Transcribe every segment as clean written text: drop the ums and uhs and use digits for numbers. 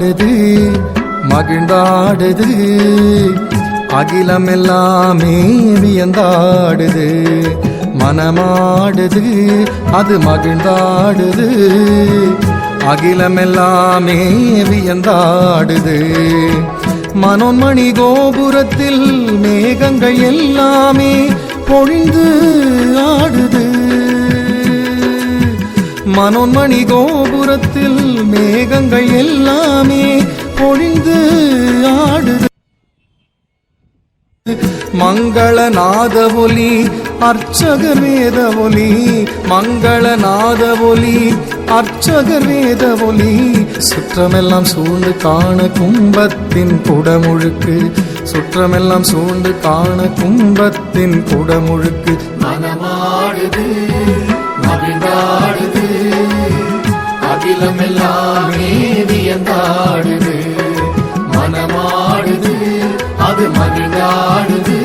மனமாடுது மகிழ்ந்தாடுது அகிலமெல்லாமே வியந்தாடுது மனமாடுது அது மகிழ்ந்தாடுது அகிலமெல்லாமே வியந்தாடுது மனோன்மணி கோபுரத்தில் மேகங்கள் எல்லாமே பொழிந்து ஆடுது மனோன்மணி கோபுரத்தில் மேகங்கள் எல்லாமே பொழிந்து ஆடுது மங்களநாத ஒலி அர்ச்சகர் வேத ஒலி மங்களநாத ஒலி அர்ச்சகர் வேத ஒலி சுற்றமெல்லாம் சூழ்ந்து காண கும்பத்தின் குடமுழுக்கு சுற்றமெல்லாம் சூழ்ந்து காண கும்பத்தின் குடமுழுக்கு மனமாடுது மகிழ்ந்தாடுது அகிலமெல்லாமே வியந்தாடுது மனமாடுது அது மகிழ்ந்தாடுது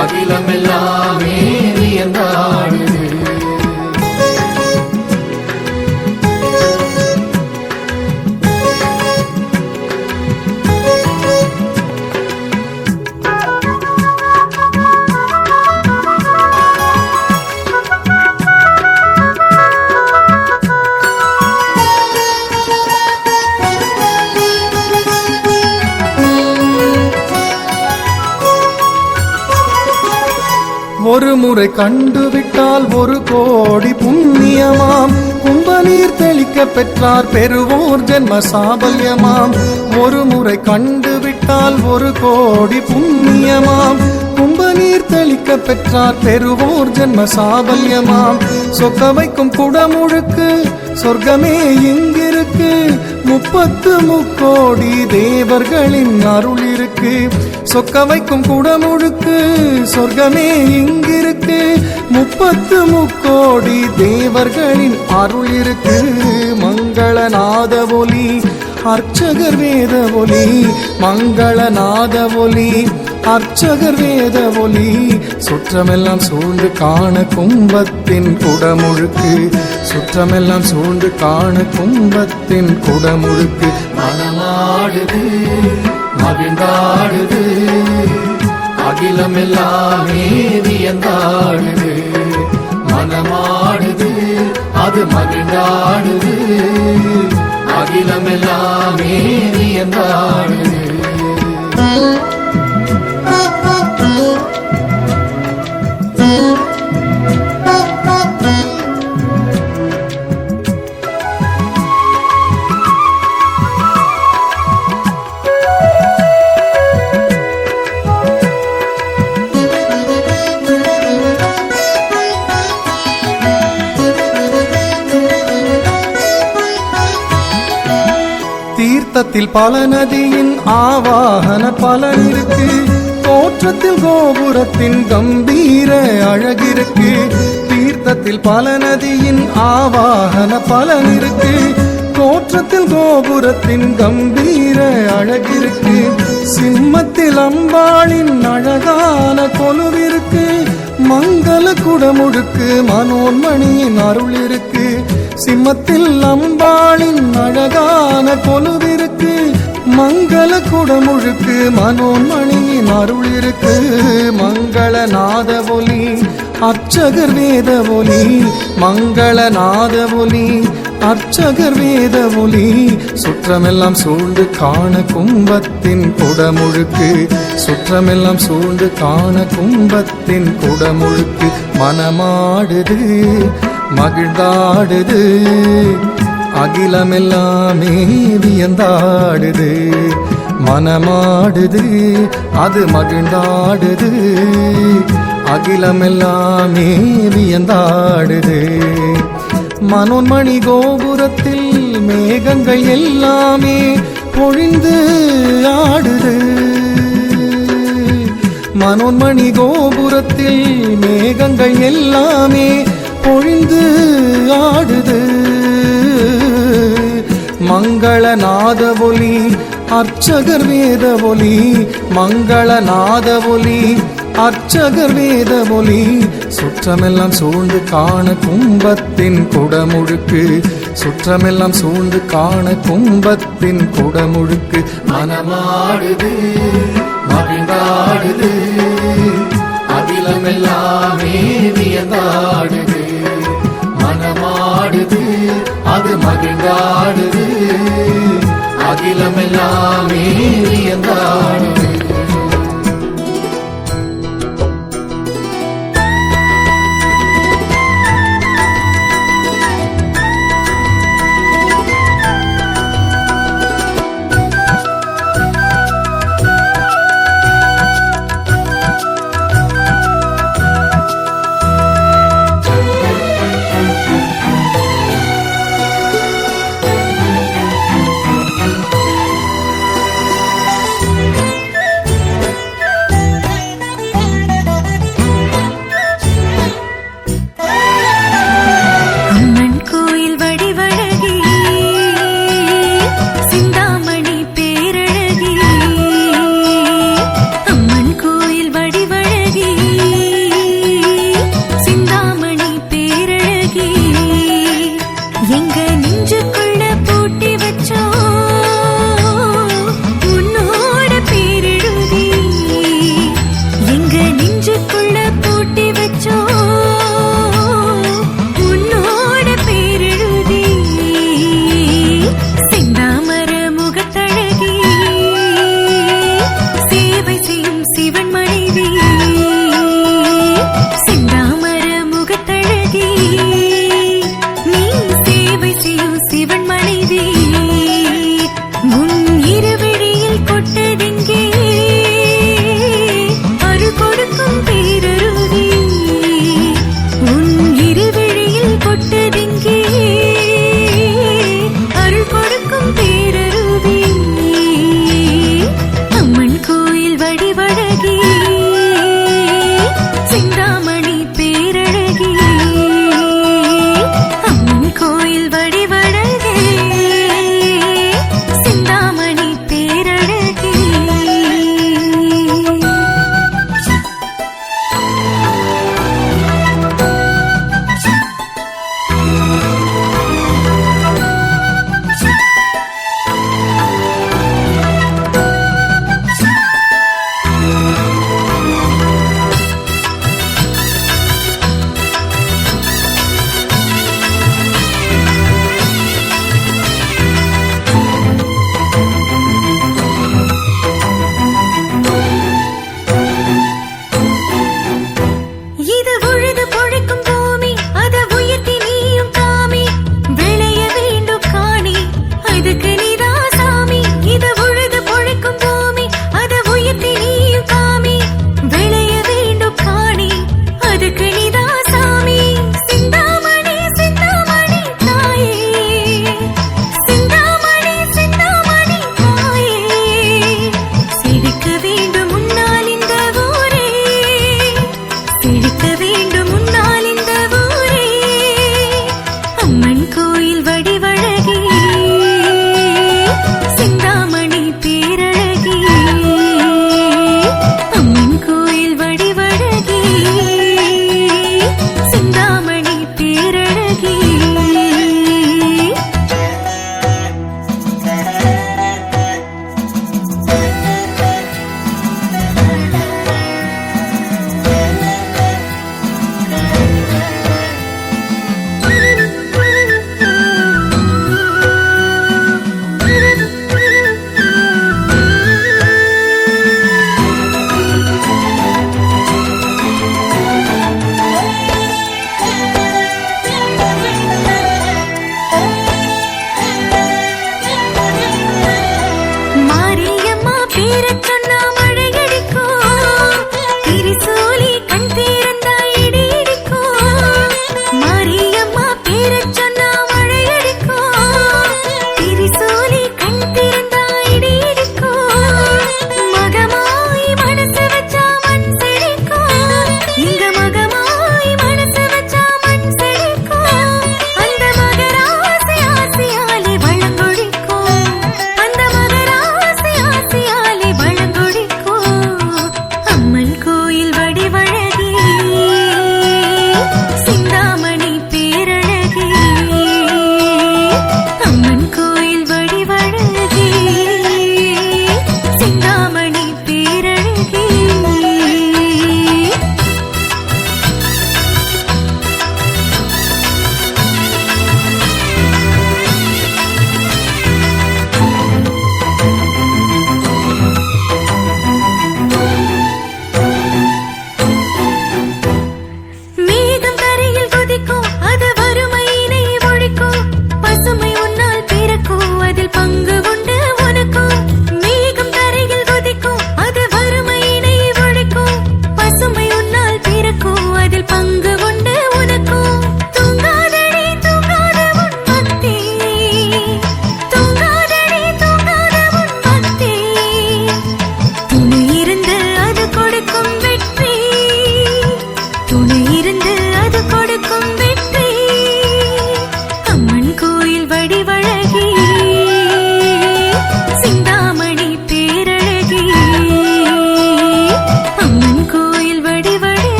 அகிலமெல்லாமே வியந்தாடுது ஒரு முறை கண்டுவிட்டால் 1 கோடி புண்ணியமாம் கும்பநீர் தெளிக்க பெற்றார் பெறுவோர் ஜென்ம சாபல்யமாம் ஒரு முறை கண்டுவிட்டால் 1 கோடி புண்ணியமாம் கும்பநீர் தெளிக்க பெற்றார் பெறுவோர் ஜென்ம சாபல்யமாம் சொக்க வைக்கும் குடமுழுக்கு சொர்க்கமே இங்கிருக்கு 33 கோடி தேவர்களின் அருள் இருக்கு சொக்க வைக்கும் குடமுழுக்கு சொர்க்கமே இங்கிருக்கு 33 கோடி தேவர்களின் அருள் இருக்கு மங்களநாத ஒலி அர்ச்சகர் வேத ஒலி மங்களநாத ஒலி அர்ச்சகர் வேத ஒலி சுற்றமெல்லாம் சூழ்ந்து காண கும்பத்தின் குடமுழுக்கு சுற்றமெல்லாம் சூழ்ந்து காண கும்பத்தின் குடமுழுக்கு மனமாடுது மகிழ்ந்தாடுது அகிலமெல்லாமே வியந்தாடுது மனமாடுது அது மகிழ்ந்தாடுது அகிலமெல்லாமே வியந்தாடுது தீர்த்தத்தில் பல நதியின் ஆவாகன பலன் இருக்கு தோற்றத்தில் கோபுரத்தின் கம்பீர அழகிருக்கு தீர்த்தத்தில் பல நதியின் ஆவாகன பலன் இருக்கு தோற்றத்தில் கோபுரத்தின் கம்பீர அழகிருக்கு சிம்மத்தில் அம்பாளின் அழகான கொலுவிருக்கு மங்கள குடமுழுக்கு மனோன்மணியின் அருள் இருக்கு சிம்மத்தில் அம்பாளின் அழகான கொலுவிருக்கு மங்கள குடமுழுக்கு மனோன்மணியின் அருள் இருக்கு மங்களநாத ஒலி அர்ச்சகர் வேத ஒலி மங்களநாத ஒலி அர்ச்சகர் வேத ஒலி சுற்றமெல்லாம் சூழ்ந்து காண கும்பத்தின் குடமுழுக்கு சுற்றமெல்லாம் சூழ்ந்து காண கும்பத்தின் குடமுழுக்கு மனமாடுது மகிழ்ந்தாடுது அகிலமெல்லாமே வியந்தாடுது மனமாடுது அது மகிழ்ந்தாடுது அகிலமெல்லாமே வியந்தாடுது மனோன்மணி கோபுரத்தில் மேகங்கள் எல்லாமே பொழிந்து ஆடுது மனோன்மணி கோபுரத்தில் மேகங்கள் எல்லாமே பொழிந்து ஆடுது மங்களநாத ஒலி அர்ச்சகர் வேத ஒலி மங்களநாத ஒலி அர்ச்சகர் வேத மொழி சுற்றமெல்லாம் சூழ்ந்து காண கும்பத்தின் குடமுழுக்கு சுற்றமெல்லாம் சூழ்ந்து காண கும்பத்தின் குடமுழுக்கு மனமாடுது மகிழ்ந்தாடுது அகிலமெல்லாமே வியந்தாடுது மனமாடுது அது மகிழ்ந்தாடுது அகிலமெல்லாமே வியந்தாடுது